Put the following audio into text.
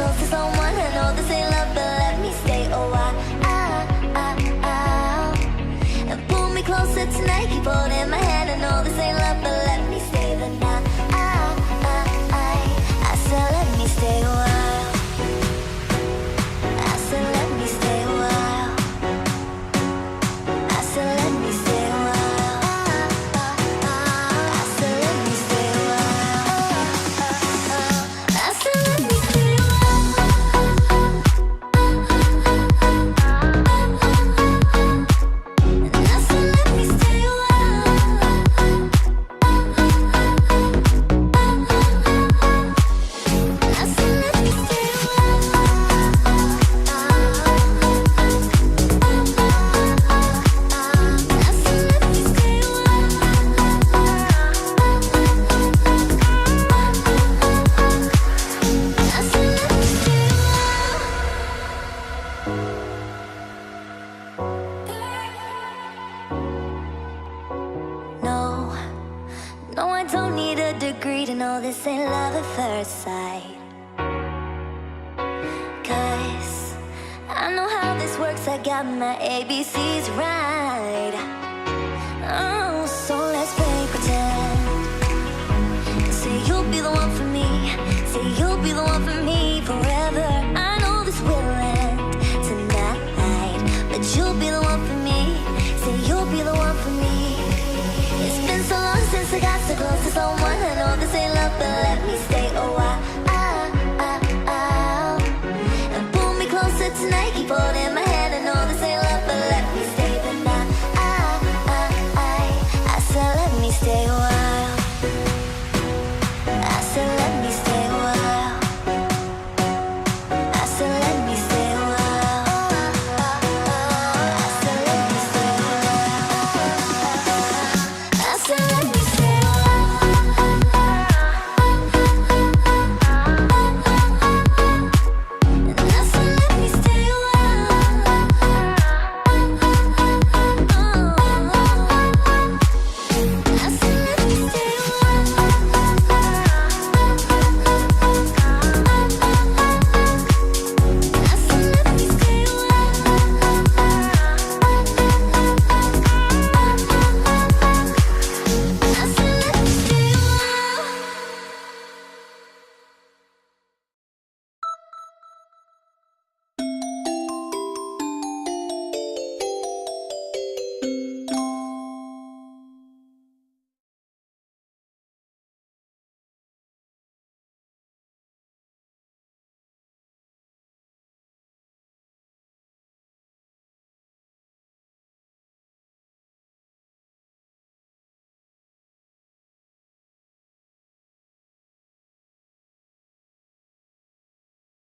close to someone. I know this ain't love, but let me stay a while. And pull me closer tonight, keep holding my hand. I know this ain't love, but let me stay the night. I said let me stay a while. I said let me stay a while. I said let me stay a while. I said let me stay a while. I said let me stay a while. I said let me stay a No, no, I don't need a degree to know this ain't love at first sight. 'Cause I know how this works, I got my ABCs right. Oh, so let's play pretend. Say you'll be the one for me. Say you'll be the one for me forever. I know this will end tonight, but you'll be the one for me. Say you'll be the one for me. It's been so long since I got so close to someone. I know this ain't love, but let me stay a while.